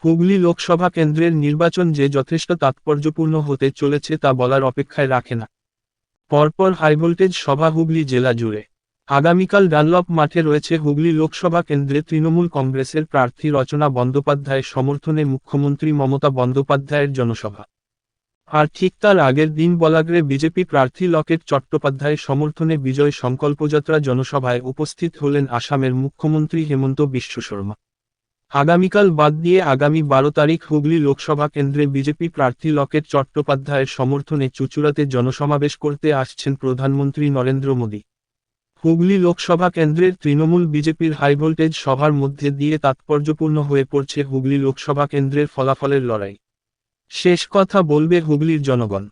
হুগলি লোকসভা কেন্দ্রের নির্বাচন যে যথেষ্ট তাৎপর্যপূর্ণ হতে চলেছে তা বলার অপেক্ষায় রাখে না। পরপর হাইভোল্টেজ সভা হুগলি জেলা জুড়ে। আগামীকাল ডানলপ মাঠে রয়েছে হুগলি লোকসভা কেন্দ্রে তৃণমূল কংগ্রেসের প্রার্থী রচনা বন্দ্যোপাধ্যায়ের সমর্থনে মুখ্যমন্ত্রী মমতা বন্দ্যোপাধ্যায়ের জনসভা। আর ঠিক তার আগের দিন বলাগড়ে বিজেপি প্রার্থী লকেট চট্টোপাধ্যায়ের সমর্থনে বিজয় সংকল্পযাত্রা জনসভায় উপস্থিত হলেন আসামের মুখ্যমন্ত্রী হেমন্ত বিশ্ব শর্মা। আগামীকাল বাদ দিয়ে আগামী 12 তারিখ হুগলি লোকসভা কেন্দ্রে বিজেপি প্রার্থী লকেট চট্টোপাধ্যায়ের সমর্থনে চুঁচুড়াতে জনসমাবেশ করতে আসছেন প্রধানমন্ত্রী নরেন্দ্র মোদী। হুগলি লোকসভা কেন্দ্রের তৃণমূল বিজেপির হাইভোল্টেজ সভার মধ্যে দিয়ে তাৎপর্যপূর্ণ হয়ে পড়ছে হুগলি লোকসভা কেন্দ্রের ফলাফলের লড়াই। শেষ কথা বলবে হুগলির জনগণ।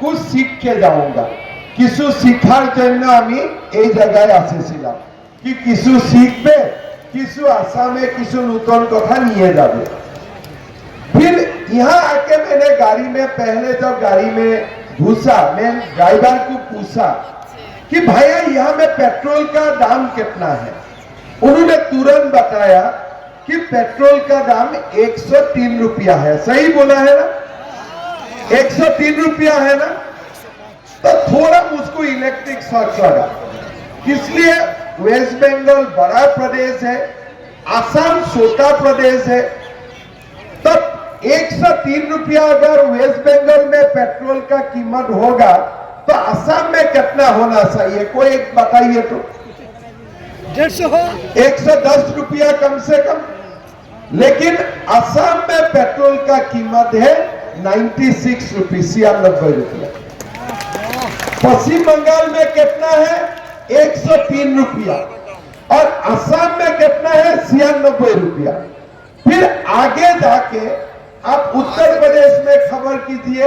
कुछ सीख के जाऊंगा কিছু শিক্ষার জন্য আমি এই জায়গায় আসেছিলাম कि কিছু শিখবে কিছু আসামে কিছু নতুন কথা নিয়ে যাবে। फिर यहाँ आके मैंने गाड़ी में पहले जब गाड़ी में घुसा मैं ड्राइवर को पूछा कि भैया यहाँ में पेट्रोल का दाम कितना है। उन्होंने तुरंत बताया कि पेट्रोल का दाम 103 रुपया है। सही बोला है ना, 103 रुपया है ना। तो थोड़ा मुझको इलेक्ट्रिक शॉक लगा, इसलिए वेस्ट बंगाल बड़ा प्रदेश है, आसाम छोटा प्रदेश है। तब 103 रुपया अगर वेस्ट बंगाल में पेट्रोल का कीमत होगा तो आसाम में कितना होना चाहिए, कोई एक बताइए तो। 110 रुपया कम से कम। लेकिन आसाम में पेट्रोल का कीमत है 96 रुपये, 96 रुपया। पश्चिम बंगाल में कितना है 103 रुपया और आसाम में कितना है 96 रुपया। फिर आगे जाके आप उत्तर प्रदेश में खबर कीजिए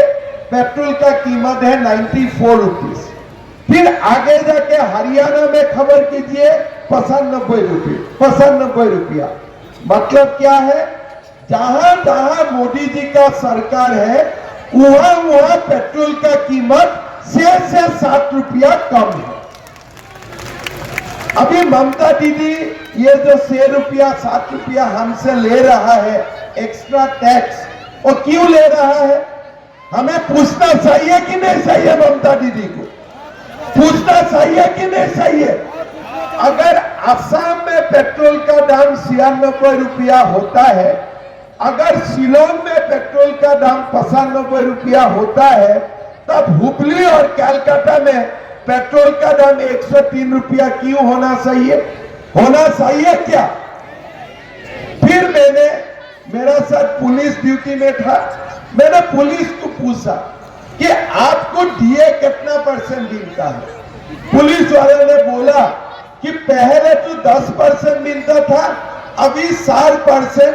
पेट्रोल का कीमत है 94 रुपीज। फिर आगे जाके हरियाणा में खबर कीजिए 95 रुपया। मतलब क्या है, जहां जहां मोदी जी का सरकार है वहां वहां पेट्रोल का कीमत 6 से 7 रुपया कम है। अभी ममता दीदी ये जो 6 रुपया 7 रुपया हमसे ले रहा है एक्स्ट्रा टैक्स, वो क्यों ले रहा है हमें पूछना चाहिए कि नहीं चाहिए। ममता दीदी को पूछना चाहिए कि नहीं चाहिए। अगर असम में पेट्रोल का दाम 96 रुपया होता है, अगर शिलोंग में पेट्रोल का दाम 95 रुपया होता है, तब हुगली और कलकत्ता में पेट्रोल का दाम 103 रुपया क्यों होना चाहिए, होना चाहिए क्या। फिर मेरा साथ पुलिस ड्यूटी में था, मैंने पुलिस को पूछा कि आपको डीए कितना % मिलता है। पुलिस वाले ने बोला कि पहले तो 10% मिलता था, अभी 60%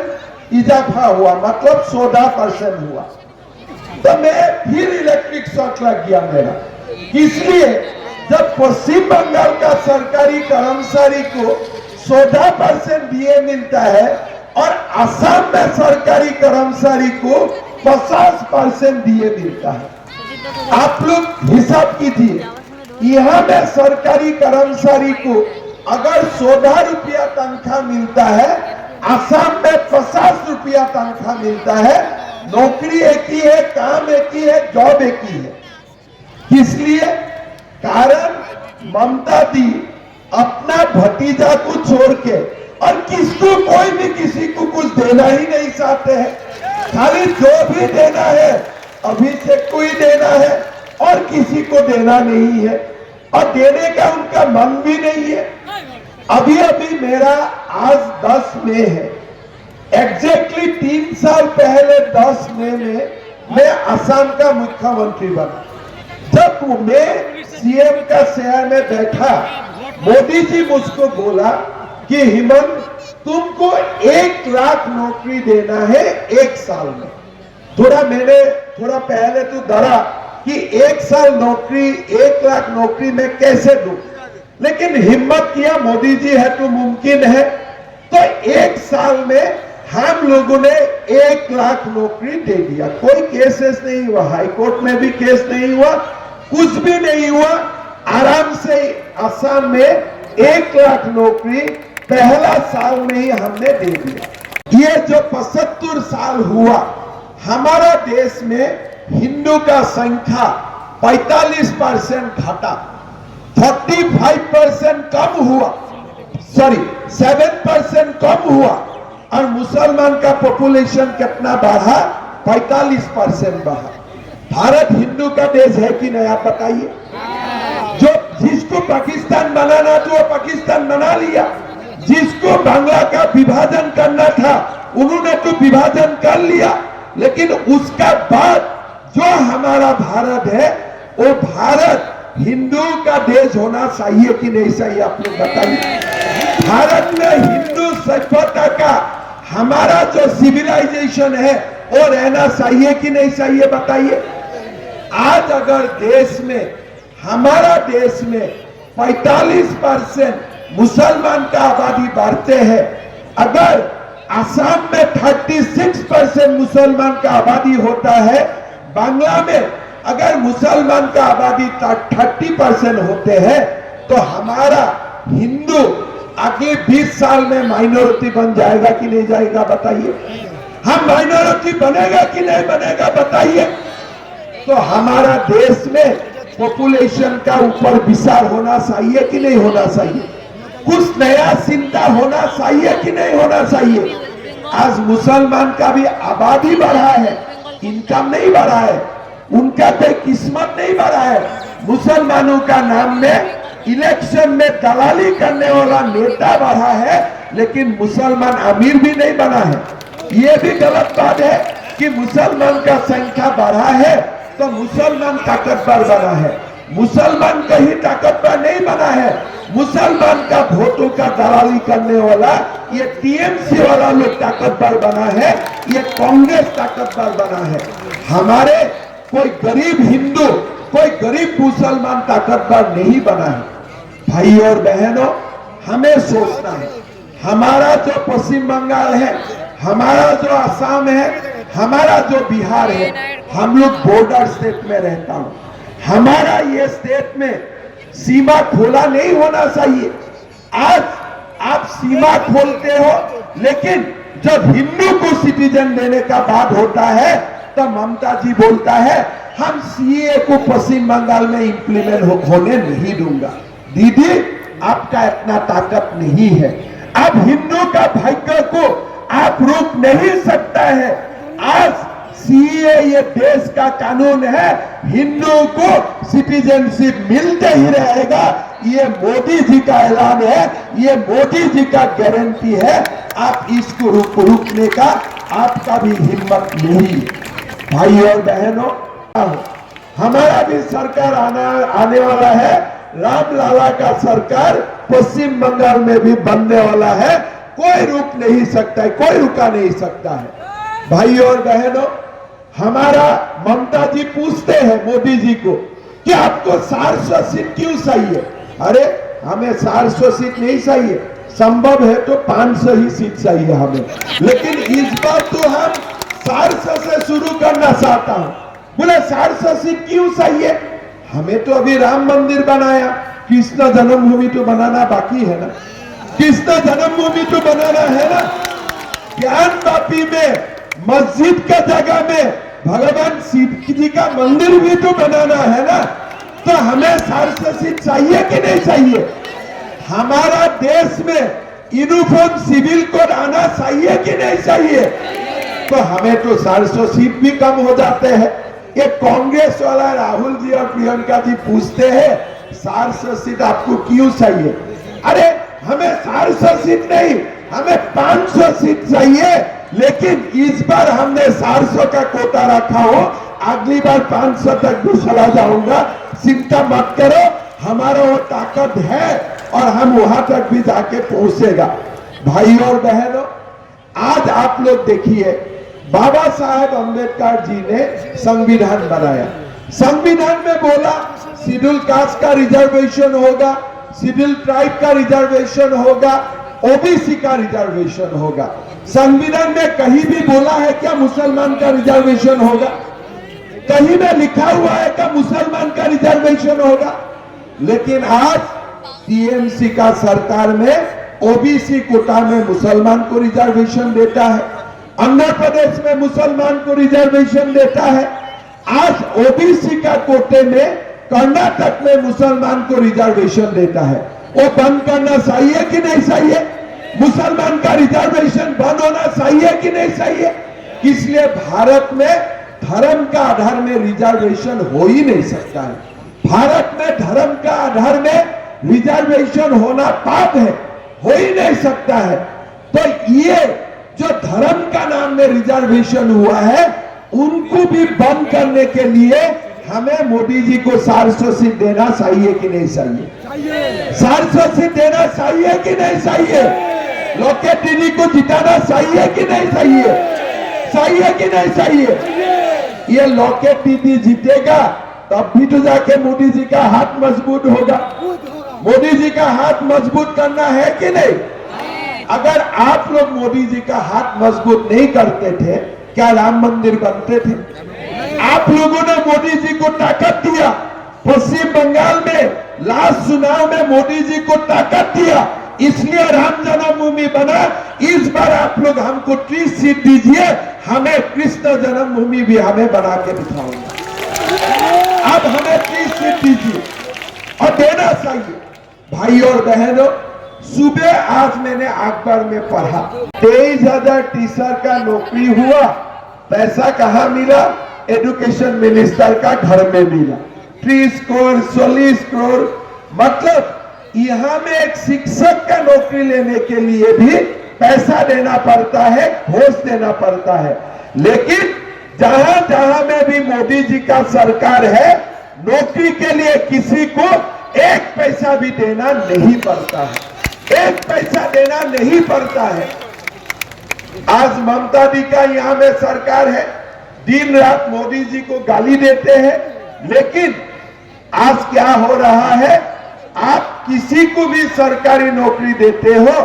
इजाफा हुआ, मतलब 14% हुआ। तो मैं फिर इलेक्ट्रिक शॉक लग गया मेरा। इसलिए जब पश्चिम बंगाल का सरकारी कर्मचारी को 14% डीए मिलता है और असम में सरकारी कर्मचारी को 50% डीए मिलता है, आप लोग हिसाब कीजिए। यहाँ में सरकारी कर्मचारी को अगर 14 रुपया तनख्वाह मिलता है, असम में 50 रुपया तनख्वाह मिलता है। नौकरी एक ही है, काम एक ही है, जॉब एक ही है। इसलिए कारण ममता दी अपना भतीजा को छोड़ के और किसको कोई भी किसी को कुछ देना ही नहीं चाहते हैं। खाली जो भी देना है अभिषेक को ही देना है और किसी को देना नहीं है, और देने का उनका मन भी नहीं है। अभी मेरा आज 10 मई है, एग्जैक्टली 3 साल पहले 10 मई में मैं असम का मुख्यमंत्री बना। जब मैं सीएम का चेयर में बैठा, मोदी जी मुझको बोला कि हेमंत तुमको 1 लाख नौकरी देना है 1 साल में। मैंने थोड़ा पहले तो डरा कि 1 साल नौकरी 1 लाख नौकरी में कैसे दूं, लेकिन हिम्मत किया, मोदी जी है तो मुमकिन है। तो 1 साल में हम लोगों ने 1 लाख नौकरी दे दिया। कोई केसेस नहीं हुआ, हाईकोर्ट में भी केस नहीं हुआ, कुछ भी नहीं हुआ। आराम से असम में 1 लाख नौकरी पहला साल में ही हमने दे दिया। ये जो 75 साल हुआ, हमारा देश में हिंदू का संख्या 45% घटा, 35% कम हुआ, सॉरी 7% कम हुआ, और मुसलमान का पॉपुलेशन कितना बढ़ा? 45% बढ़ा। भारत हिंदू का देश है कि नहीं, आप बताइए। जो जिसको पाकिस्तान बनाना था वो पाकिस्तान बना लिया, जिसको बांग्ला का विभाजन करना था उन्होंने तो विभाजन कर लिया, लेकिन उसका बाद जो हमारा भारत है वो भारत हिंदू का देश होना चाहिए कि नहीं चाहिए, आप लोग बताइए। भारत में हिंदू सभ्यता का हमारा जो सिविलाइजेशन है वो रहना चाहिए कि नहीं चाहिए, बताइए। आज अगर देश में, हमारा देश में 45% मुसलमान का आबादी बढ़ते हैं, अगर असम में 36% मुसलमान का आबादी होता है, बांग्ला में अगर मुसलमान का आबादी 30% होते हैं, तो हमारा हिंदू अगले 20 साल में माइनॉरिटी बन जाएगा कि नहीं जाएगा, बताइए। हम माइनॉरिटी बनेगा कि नहीं बनेगा, बताइए। तो हमारा देश में पॉपुलेशन का ऊपर विचार होना चाहिए कि नहीं होना चाहिए, कुछ नया चिंता होना चाहिए कि नहीं होना चाहिए। आज मुसलमान का भी आबादी बढ़ा है, इनकम नहीं बढ़ा है, उनका कोई किस्मत नहीं बढ़ा है। मुसलमानों का नाम में इलेक्शन में दलाली करने वाला नेता बढ़ा है, लेकिन मुसलमान अमीर भी नहीं बना है। ये भी गलत बात है कि मुसलमान का संख्या बढ़ा है तो मुसलमान ताकतवर बना है। मुसलमान कहीं ताकतवर नहीं बना है। मुसलमान का वोटों का दलाली करने वाला ये टीएमसी वाला लोग ताकतवर बना है, ये कांग्रेस ताकतवर बना है। हमारे कोई गरीब हिंदू, कोई गरीब मुसलमान ताकतवर नहीं बना है। भाई और बहनों, हमें सोचना है, हमारा जो पश्चिम बंगाल है, हमारा जो असम है, हमारा जो बिहार है, हम लोग बॉर्डर स्टेट में रहता हूं। हमारा ये स्टेट में सीमा खोला नहीं होना चाहिए। आज आप सीमा खोलते हो, लेकिन जब हिंदू को सिटीजन देने का बात होता है तो ममता जी बोलता है हम सीए को पश्चिम बंगाल में इंप्लीमेंट होने नहीं दूंगा। दीदी, आपका इतना ताकत नहीं है। अब हिंदू का भाग्य को आप रोक नहीं सकता है। आज सीए ये देश का कानून है, हिंदू को सिटीजनशिप मिलते ही रहेगा। ये मोदी जी का ऐलान है, ये मोदी जी का गारंटी है। आप इसको रुकने का आपका भी हिम्मत नहीं। भाई और बहनों, हमारा भी सरकार आने वाला है। राम लाला का सरकार पश्चिम बंगाल में भी बनने वाला है। कोई रुक नहीं सकता है, कोई रुका नहीं सकता है। भाई और बहनों, हमारा ममता जी पूछते हैं मोदी जी को कि आपको 400 सीट क्यों चाहिए? अरे हमें 400 सीट नहीं चाहिए, संभव है तो 500 ही सीट चाहिए हमें। लेकिन इस बार तो हम 400 से शुरू करना चाहता हूं। बोले 400 सीट क्यों चाहिए? हमें तो अभी राम मंदिर बनाया, कृष्ण जन्मभूमि तो बनाना बाकी है ना, कृष्ण जन्मभूमि तो बनाना है ना, ज्ञान वापी में मस्जिद का जगह में भगवान शिव जी का मंदिर भी तो बनाना है ना। तो हमें 400 सीट चाहिए कि नहीं चाहिए? हमारा देश में यूनिफॉर्म सिविल कोड आना चाहिए कि नहीं चाहिए? तो हमें तो 400 सीट भी कम हो जाते हैं। ये कांग्रेस वाला राहुल जी और प्रियंका जी पूछते हैं 400 सीट आपको क्यों चाहिए? अरे हमें 400 सीट नहीं, हमें 500 सीट चाहिए। लेकिन इस बार हमने 400 का कोटा रखा हो, अगली बार 500 तक भी चला जाऊंगा। चिंता मत करो, हमारा वो ताकत है और हम वहां तक भी जाके पहुंचेगा। भाई और बहनों, आज आप लोग देखिए, बाबा साहेब अंबेडकर जी ने संविधान बनाया। संविधान में बोला शेड्यूल कास्ट का रिजर्वेशन होगा, शेड्यूल ट्राइब का रिजर्वेशन होगा, ओबीसी का रिजर्वेशन होगा। संविधान में कहीं भी बोला है क्या मुसलमान का रिजर्वेशन होगा? कहीं में लिखा हुआ है क्या मुसलमान का रिजर्वेशन होगा? लेकिन आज टीएमसी का सरकार में ओबीसी कोटा में मुसलमान को रिजर्वेशन देता है, आंध्र प्रदेश में मुसलमान को रिजर्वेशन देता है। आज ओबीसी का कोटे में कर्नाटक में मुसलमान को रिजर्वेशन देता है। वो बंद करना चाहिए कि नहीं चाहिए? मुसलमान का रिजर्वेशन बंद होना चाहिए कि नहीं चाहिए? इसलिए भारत में धर्म का आधार में रिजर्वेशन हो ही नहीं सकता है। भारत में धर्म का आधार में रिजर्वेशन होना पाप है, हो ही नहीं सकता है। तो ये जो धर्म का नाम में रिजर्वेशन हुआ है, उनको भी बंद करने के लिए हमें मोदी जी को 400 सीट देना चाहिए कि नहीं चाहिए? 400 सीट देना चाहिए कि नहीं चाहिए? लोकेट दीदी को जिताना चाहिए कि नहीं चाहिए? चाहिए कि नहीं चाहिए? ये लोकेट दीदी जीतेगा तब भी तो जाके मोदी जी का हाथ मजबूत होगा। मोदी जी का हाथ मजबूत करना है कि नहीं? अगर आप लोग मोदी जी का हाथ मजबूत नहीं करते थे, क्या राम मंदिर बनते थे? आप लोगों ने मोदी जी को ताकत दिया। पश्चिम बंगाल में लास्ट चुनाव में मोदी जी को ताकत दिया, इसलिए राम जन्मभूमि बना। इस बार आप लोग हमको 30 सीट दीजिए, हमें कृष्ण जन्मभूमि भी हमें बना के दिखाऊंगा। अब हमें 30 सीट दीजिए और देना चाहिए। भाई और बहनों, सुबह आज मैंने अखबार में पढ़ा 23,000 टीचर का नौकरी हुआ, पैसा कहां मिला? एजुकेशन मिनिस्टर का घर में मिला। 30 करोड़ 40 करोड़, मतलब यहां में एक शिक्षक का नौकरी लेने के लिए भी पैसा देना पड़ता है, घूस देना पड़ता है। लेकिन जहां जहां में भी मोदी जी का सरकार है, नौकरी के लिए किसी को एक पैसा भी देना नहीं पड़ता है, एक पैसा देना नहीं पड़ता है। आज ममता दी का यहां में सरकार है, दिन रात मोदी जी को गाली देते हैं। लेकिन आज क्या हो रहा है? आप किसी को भी सरकारी नौकरी देते हो,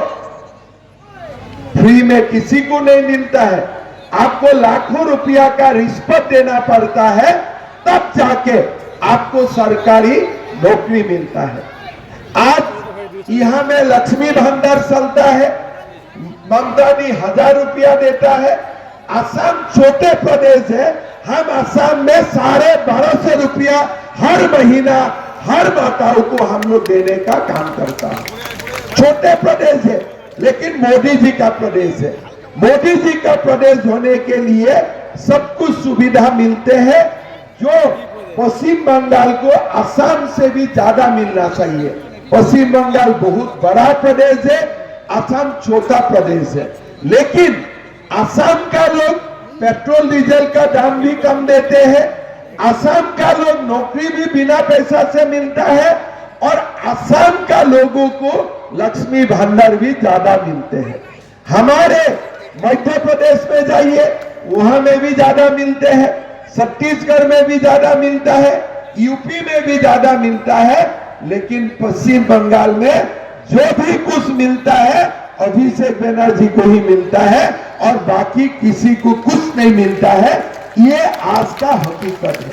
फ्री में किसी को नहीं मिलता है। आपको लाखों रुपया का रिश्वत देना पड़ता है, तब जाके आपको सरकारी नौकरी मिलता है। आज यहां में लक्ष्मी भंडार चलता है, ममता दी 1000 रुपया देता है। असम छोटे प्रदेश है, हम असम में 1250 रुपया हर महीना हर माताओं को हम लोग देने का काम करता है। छोटे प्रदेश है, लेकिन मोदी जी का प्रदेश है। मोदी जी का प्रदेश होने के लिए सब कुछ सुविधा मिलते हैं, जो पश्चिम बंगाल को असम से भी ज्यादा मिलना चाहिए। पश्चिम बंगाल बहुत बड़ा प्रदेश है, असम छोटा प्रदेश है। लेकिन असम का लोग पेट्रोल डीजल का दाम भी कम देते हैं, असम का लोग नौकरी भी बिना पैसा से मिलता है, और असम का लोगों को लक्ष्मी भंडार भी ज्यादा मिलते हैं। हमारे मध्य प्रदेश में जाइए, वहां में भी ज्यादा मिलते हैं, छत्तीसगढ़ में भी ज्यादा मिलता है, यूपी में भी ज्यादा मिलता है। लेकिन पश्चिम बंगाल में जो भी कुछ मिलता है अभिषेक बनर्जी को ही मिलता है, और बाकी किसी को कुछ नहीं मिलता है। ये आज का हकीकत है।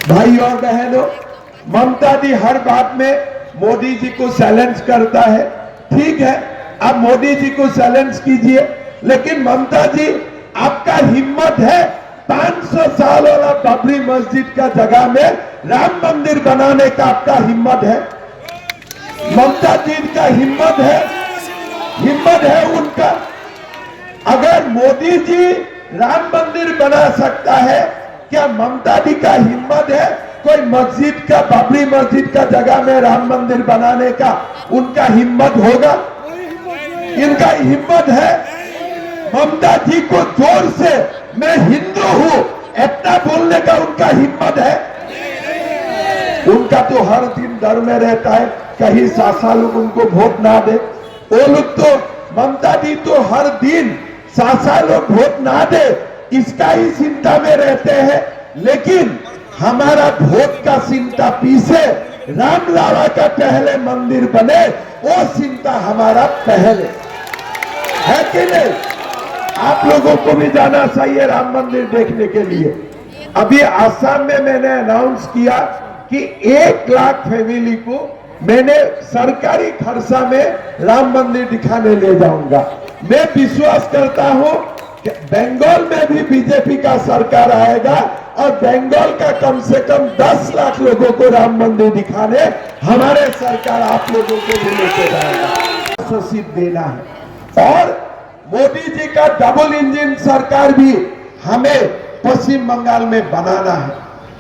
भाई और बहनों, ममता दी हर बात में मोदी जी को चैलेंज करता है। ठीक है, आप मोदी जी को चैलेंज कीजिए, लेकिन ममता जी, आपका हिम्मत है 500 साल वाला बाबरी मस्जिद का जगह में राम मंदिर बनाने का आपका हिम्मत है? ममता जी का हिम्मत है उनका। अगर मोदी जी राम मंदिर बना सकता है, क्या ममता दी का हिम्मत है कोई मस्जिद का, बाबरी मस्जिद का जगह में राम मंदिर बनाने का? उनका हिम्मत होगा? इनका हिम्मत है? ममता जी को जोर से मैं हिंदू हूं इतना बोलने का उनका हिम्मत है? उनका तो हर दिन डर में रहता है कहीं सासा लोग उनको वोट ना दे। वो लोग तो, ममता दी तो हर दिन सासा लोग वोट ना दे इसका ही चिंता में रहते हैं। लेकिन हमारा वोट का चिंता पीछे रामलाला का पहले मंदिर बने, वो चिंता हमारा पहले है कि नहीं? आप लोगों को भी जाना चाहिए राम मंदिर देखने के लिए। अभी आसाम में मैंने अनाउंस किया कि 1 लाख फैमिली को मैंने सरकारी खर्चा में राम मंदिर दिखाने ले जाऊंगा। मैं विश्वास करता हूं कि बंगाल में भी बीजेपी का सरकार आएगा और बंगाल का कम से कम 10 लाख लोगों को राम मंदिर दिखाने हमारे सरकार आप लोगों को भी लेके जाएगा। सीट देना है और मोदी जी का डबल इंजन सरकार भी हमें पश्चिम बंगाल में बनाना है।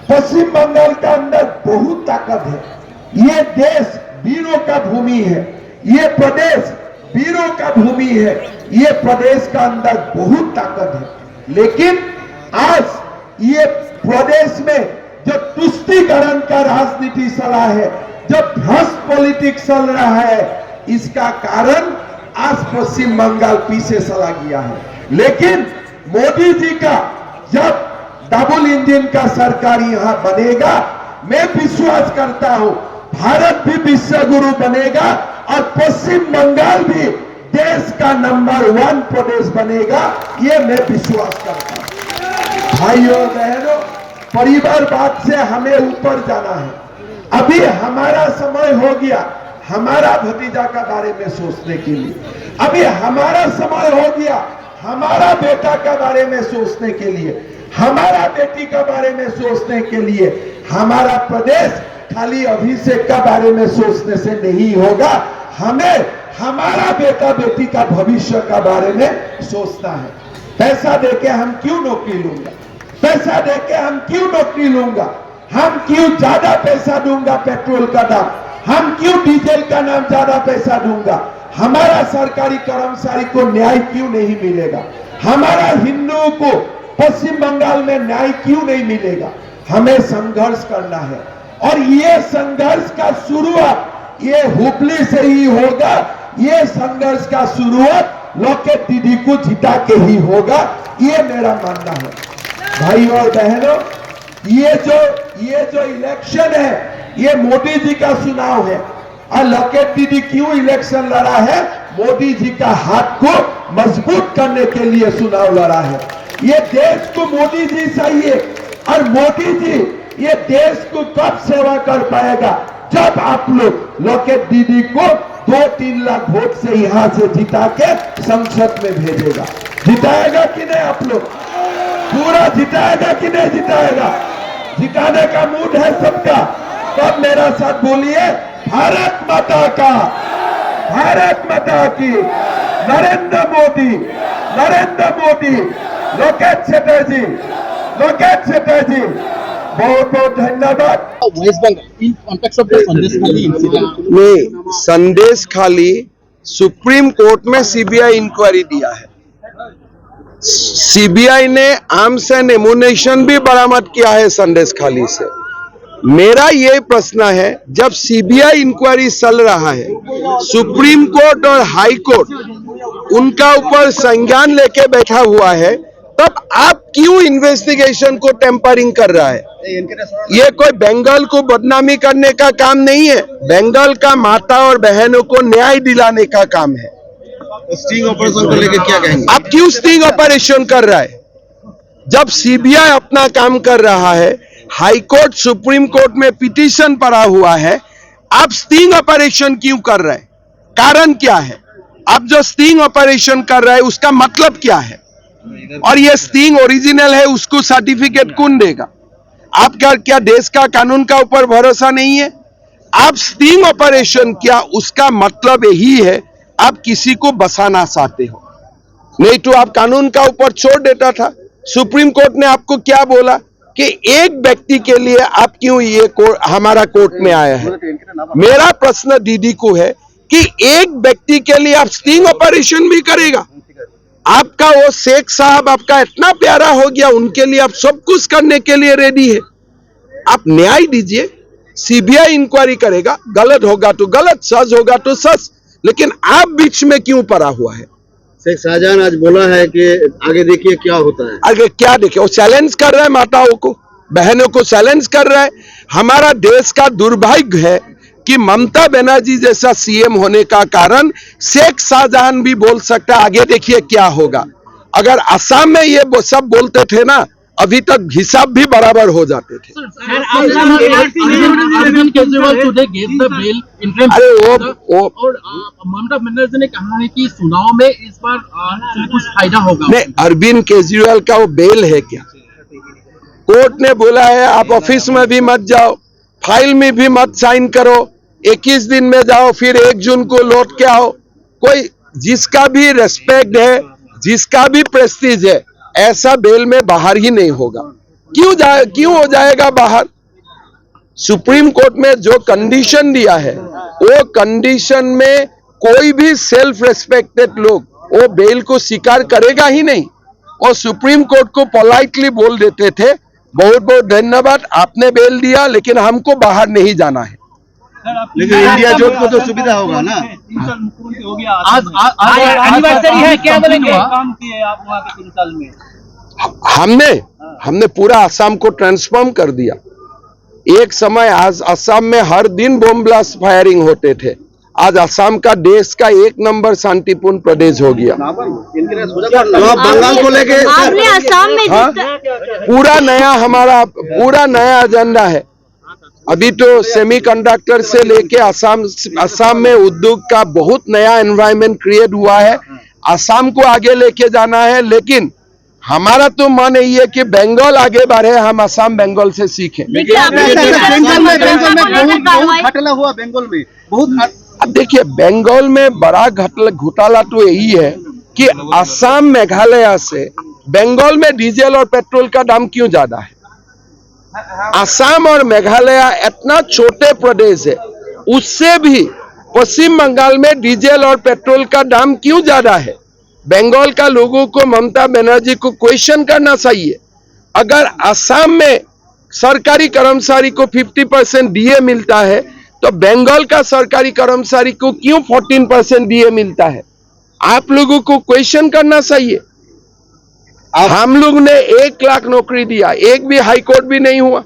पश्चिम बंगाल का अंदर बहुत ताकत है। ये देश वीरों का भूमि है, ये प्रदेश वीरों का भूमि है, ये प्रदेश का अंदर बहुत ताकत है। लेकिन आज ये प्रदेश में जो तुष्टीकरण का राजनीति चला है, जो भ्रष्ट पॉलिटिक्स चल रहा है, इसका कारण आज पश्चिम बंगाल पीछे चला गया है। लेकिन मोदी जी का जब डबल इंजन का सरकार यहां बनेगा, मैं विश्वास करता हूं भारत भी विश्व गुरु बनेगा और पश्चिम बंगाल भी देश का नंबर 1 प्रदेश बनेगा, ये मैं विश्वास करता हूं। भाइयों और बहनों, परिवारवाद से हमें ऊपर जाना है। अभी हमारा समय हो गया हमारा भतीजा का बारे में सोचने के लिए। अभी हमारा समय हो गया हमारा बेटा का बारे में सोचने के लिए, हमारा बेटी का बारे में सोचने के लिए। हमारा प्रदेश खाली अभिषेक का बारे में सोचने से नहीं होगा, हमें हमारा बेटा बेटी का भविष्य का बारे में सोचना है। पैसा देके हम क्यों नौकरी लूंगा, पैसा देके हम क्यों नौकरी लूंगा, हम क्यों ज्यादा पैसा दूंगा पेट्रोल का दाम, हम क्यों डीजल का नाम ज्यादा पैसा दूंगा, हमारा सरकारी कर्मचारी को न्याय क्यों नहीं मिलेगा, हमारा हिंदुओं को पश्चिम बंगाल में न्याय क्यों नहीं मिलेगा। हमें संघर्ष करना है और ये संघर्ष का शुरुआत ये हुबली से ही होगा। ये संघर्ष का शुरुआत लॉकेट दीदी को जिता के ही होगा, ये मेरा मानना है। भाई और बहनों, ये जो इलेक्शन है ये मोदी जी का चुनाव है और लॉकेट दीदी क्यों इलेक्शन लड़ा है, मोदी जी का हाथ को मजबूत करने के लिए चुनाव लड़ा है। ये देश को मोदी जी चाहिए और मोदी जी ये देश को कब सेवा कर पाएगा, जब आप लोग लॉकेट दीदी को 2-3 लाख वोट से यहां से जिता के संसद में भेजेगा। जिताएगा कि नहीं आप लोग, पूरा जिताएगा कि नहीं जिताएगा, जिताने का मूड है सबका। तब मेरा साथ बोलिए भारत माता का, भारत माता की, नरेंद्र मोदी, नरेंद्र मोदी, लोकेश चटर्जी, लोकेश चटर्जी। बहुत बहुत धन्यवाद। West Bengal in context of the Sandeshkhali incident नहीं, संदेश खाली सुप्रीम कोर्ट में सीबीआई इंक्वायरी दिया है। सीबीआई ने आर्म्स एंड एमुनेशन भी बरामद किया है संदेश खाली से। मेरा ये प्रश्न है, जब सीबीआई इंक्वायरी चल रहा है, सुप्रीम कोर्ट और हाई कोर्ट उनका ऊपर संज्ञान लेके बैठा हुआ है, तब आप क्यों इन्वेस्टिगेशन को टेम्परिंग कर रहा है? ये कोई बंगाल को बदनामी करने का काम नहीं है, बंगाल का माता और बहनों को न्याय दिलाने का काम है। स्टिंग ऑपरेशन को लेकर क्या कहेंगे? आप क्यों स्टिंग ऑपरेशन कर रहा है? जब सीबीआई अपना काम कर रहा है, हाई कोर्ट सुप्रीम कोर्ट में पिटीशन पड़ा हुआ है, आप स्टिंग ऑपरेशन क्यों कर रहे हैं? कारण क्या है? आप जो स्टिंग ऑपरेशन कर रहे हैं उसका मतलब क्या है? और ये स्टिंग ओरिजिनल है उसको सर्टिफिकेट कौन देगा? आप क्या देश का कानून का ऊपर भरोसा नहीं है? आप स्टिंग ऑपरेशन क्या, उसका मतलब यही है आप किसी को बचाना चाहते हो, नहीं तो आप कानून का ऊपर छोड़ देता था। सुप्रीम कोर्ट ने आपको क्या बोला कि एक व्यक्ति के लिए आप क्यों ये हमारा कोर्ट में आया है। मेरा प्रश्न दीदी को है कि एक व्यक्ति के लिए आप स्टिंग ऑपरेशन भी करेगा? आपका वो शेख साहब आपका इतना प्यारा हो गया, उनके लिए आप सब कुछ करने के लिए रेडी है। आप न्याय दीजिए, सीबीआई इंक्वायरी करेगा, गलत होगा तो गलत, सच होगा तो सच, लेकिन आप बीच में क्यों पड़ा हुआ है? शेख शाहजहां आज बोला है कि आगे देखिए क्या होता है। आगे क्या देखे, वो चैलेंज कर रहा है, माताओं को बहनों को चैलेंज कर रहा है। हमारा देश का दुर्भाग्य है कि ममता बनर्जी जैसा सीएम होने का कारण शेख शाहजहां भी बोल सकता है आगे देखिए क्या होगा। अगर असम में ये सब बोलते थे ना, अभी तक हिसाब भी बराबर हो जाते थे। Arvind Kejriwal today gave the bail interim अरे वो और ममता बनर्जी ने कहा है कि चुनाव में इस बार कुछ फायदा होगा। नहीं, अरविंद केजरीवाल का वो बेल है क्या? कोर्ट ने बोला है आप ऑफिस में भी मत जाओ, फाइल में भी मत साइन करो, 21 दिन में जाओ, फिर 1 जून को लौट के आओ। कोई जिसका भी रेस्पेक्ट है, जिसका भी प्रेस्टीज है, ऐसा बेल में बाहर ही नहीं होगा। क्यों हो जाएगा बाहर? सुप्रीम कोर्ट में जो कंडीशन दिया है, वो कंडीशन में कोई भी सेल्फ रेस्पेक्टेड लोग वो बेल को स्वीकार करेगा ही नहीं। और सुप्रीम कोर्ट को पोलाइटली बोल देते थे बहुत बहुत धन्यवाद, आपने बेल दिया, लेकिन हमको बाहर नहीं जाना है। लेकिन इंडिया जोट को तो सुविधा होगा ना। आज एनिवर्सरी है, क्या बोलेंगे? काम किए आप वहाँ के 3 साल में? हमने पूरा असम को ट्रांसफॉर्म कर दिया। एक समय आज असम में हर दिन बम ब्लास्ट फायरिंग होते थे, आज असम का देश का 1 नंबर शांतिपूर्ण प्रदेश हो गया। तो बंगाल को लेके असम में हमारा पूरा नया एजेंडा है। अभी तो सेमीकंडक्टर से लेके असम में उद्योग का बहुत नया एनवायरनमेंट क्रिएट हुआ है। असम को आगे लेके जाना है, लेकिन हमारा तो मन यही है कि बंगाल आगे बढ़े, हम असम बंगाल से सीखें। बंगाल में बहुत घटना हुआ, बंगाल में बहुत। अब देखिए, बंगाल में बड़ा घोटाला तो यही है कि असम मेघालय से बंगाल में डीजल और पेट्रोल का दाम क्यों ज्यादा है? असम और मेघालय इतना छोटे प्रदेश है, उससे भी पश्चिम बंगाल में डीजल और पेट्रोल का दाम क्यों ज्यादा है? बंगाल का लोगों को, ममता बनर्जी को क्वेश्चन करना चाहिए। अगर असम में सरकारी कर्मचारी को 50% डीए मिलता है, तो बंगाल का सरकारी कर्मचारी को क्यों 14% डीए मिलता है? आप लोगों को क्वेश्चन करना चाहिए। हम लोग ने 1 लाख नौकरी दिया, एक भी हाईकोर्ट भी नहीं हुआ,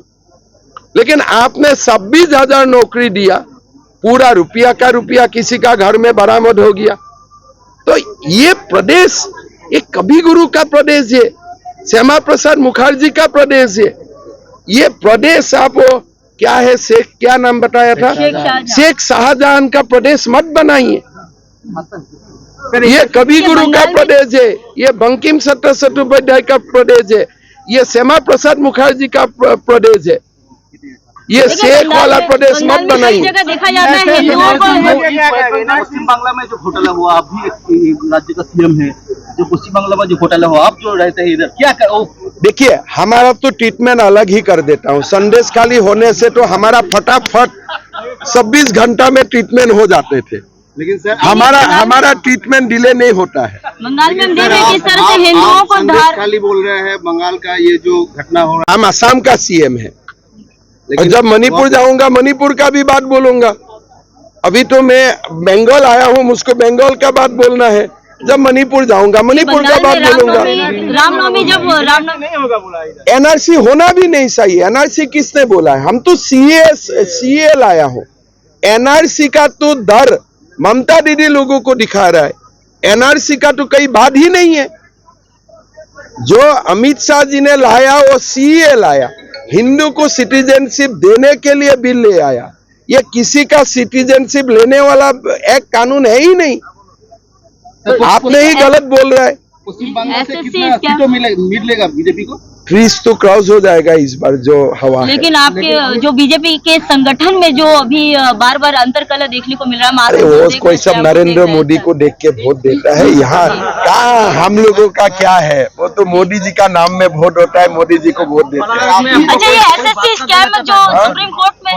लेकिन आपने 26,000 नौकरी दिया, पूरा रुपया का रुपया किसी का घर में बरामद हो गया। तो ये प्रदेश एक कवि गुरु का प्रदेश है, श्यामा प्रसाद मुखर्जी का प्रदेश है। ये प्रदेश आप क्या है, क्या नाम बताया था, शेख शाहजहां का प्रदेश मत बनाइए। ये कवि गुरु का प्रदेश है, ये बंकिम चंद्र चट्टोपाध्याय का प्रदेश है, ये श्यामा प्रसाद मुखर्जी का प्रदेश है। ये शेख वाला प्रदेश मत बनाइए। पश्चिम बांग्ला में जो घोटाला हुआ, आप भी एक राज्य का सीएम है, जो पश्चिम बांग्ला में जो घोटाला हुआ, आप जो रहते हैं इधर, क्या करो? देखिए, हमारा तो ट्रीटमेंट अलग ही कर देता हूँ। संदेश खाली होने से तो हमारा फटाफट 26 घंटा में ट्रीटमेंट हो जाते थे, लेकिन सर हमारा ट्रीटमेंट डिले नहीं होता है। बंगाल में हम देख रहे हैं किस तरह से हिंदुओं को धार खाली बोल रहे हैं। बंगाल का ये जो घटना हो रहा हम असम का सीएम है, और जब मणिपुर जाऊंगा मणिपुर का भी बात बोलूंगा। अभी तो मैं बंगाल आया हूँ, मुझको बंगाल का बात बोलना है। जब मणिपुर जाऊंगा मणिपुर का बात बोलूंगा। रामनवमी जब नहीं होगा बोला, एनआरसी होना भी नहीं चाहिए। एनआरसी किसने बोला है? हम तो सीए लाया हूँ। एनआरसी का तो डर ममता दीदी लोगों को दिखा रहा है। एनआरसी का तो कई बात ही नहीं है। जो अमित शाह जी ने लाया वो सीए लाया, हिंदू को सिटीजनशिप देने के लिए बिल ले आया। ये किसी का सिटीजनशिप लेने वाला एक कानून है ही नहीं। आपने ही गलत बोल रहा है। पश्चिम बंगाल से कितना सीटों मिलेगा बीजेपी को? 30 तो क्रॉस हो जाएगा इस बार जो हवा है। लेकिन आपके जो बीजेपी के संगठन में जो अभी बार बार अंतरकलह देखने को मिल रहा है, अरे वो कोई सब नरेंद्र मोदी को देख के वोट देता है। यहाँ कहाँ हम लोगों का क्या है? वो तो मोदी जी का नाम में वोट होता है, मोदी जी को वोट देते हैं। अच्छा, ये एसएससी स्कैम जो सुप्रीम कोर्ट में,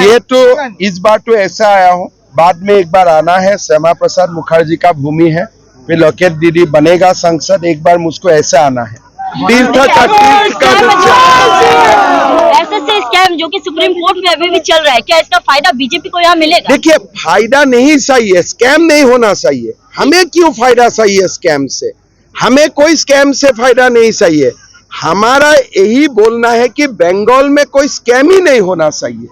ये तो इस बार तो ऐसा आया हूँ, बाद में एक बार आना है। श्यामा प्रसाद मुखर्जी का भूमि है, फिर लोकेट दीदी बनेगा सांसद, एक बार मुझको ऐसा आना है। एसएससी स्कैम जो कि सुप्रीम कोर्ट में अभी भी चल रहा है, क्या इसका फायदा बीजेपी को यहाँ मिलेगा? देखिए, फायदा नहीं चाहिए, स्कैम नहीं होना चाहिए। हमें क्यों फायदा चाहिए स्कैम से? हमें कोई स्कैम से फायदा नहीं चाहिए। हमारा यही बोलना है कि बंगाल में कोई स्कैम ही नहीं होना चाहिए,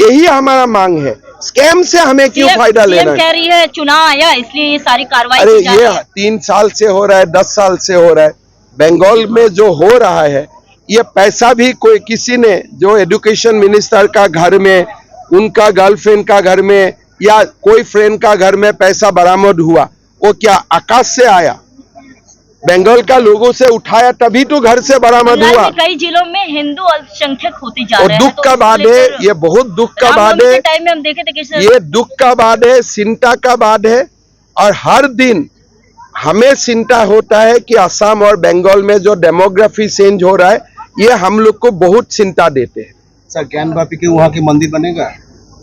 यही हमारा मांग है। स्कैम से हमें क्यों फायदा लेना है? कह रही है चुनाव आया इसलिए ये सारी कार्रवाई। अरे ये 3 साल से हो रहा है, 10 साल से हो रहा है। बंगाल में जो हो रहा है, ये पैसा भी कोई किसी ने, जो एजुकेशन मिनिस्टर का घर में, उनका गर्लफ्रेंड का घर में या कोई फ्रेंड का घर में पैसा बरामद हुआ, वो क्या आकाश से आया? बंगाल का लोगों से उठाया तभी तो घर से बरामद बंगाल हुआ। में कई जिलों में हिंदू अल्पसंख्यक होते जा और रहे हैं। दुख का बात है, ये बहुत दुख का बात है। टाइम में हम देखे थे कि ये दुख का बात है, चिंता का बात है। और हर दिन हमें चिंता होता है कि असम और बंगाल में जो डेमोग्राफी चेंज हो रहा है, ये हम लोग को बहुत चिंता देते हैं। सर ज्ञानवापी के वहाँ की मंदिर बनेगा?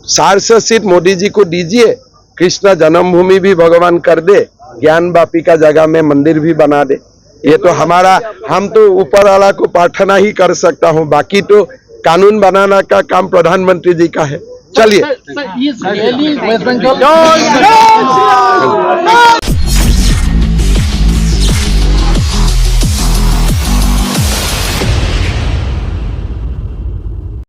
सारसा सीट मोदी जी को दीजिए, कृष्ण जन्मभूमि भी भगवान कर दे, ज्ञानवापी का जगह में मंदिर भी बना दे। ये तो हमारा, हम तो ऊपर वाला को प्रार्थना ही कर सकता हूँ, बाकी तो कानून बनाना का काम प्रधानमंत्री जी का है। चलिए।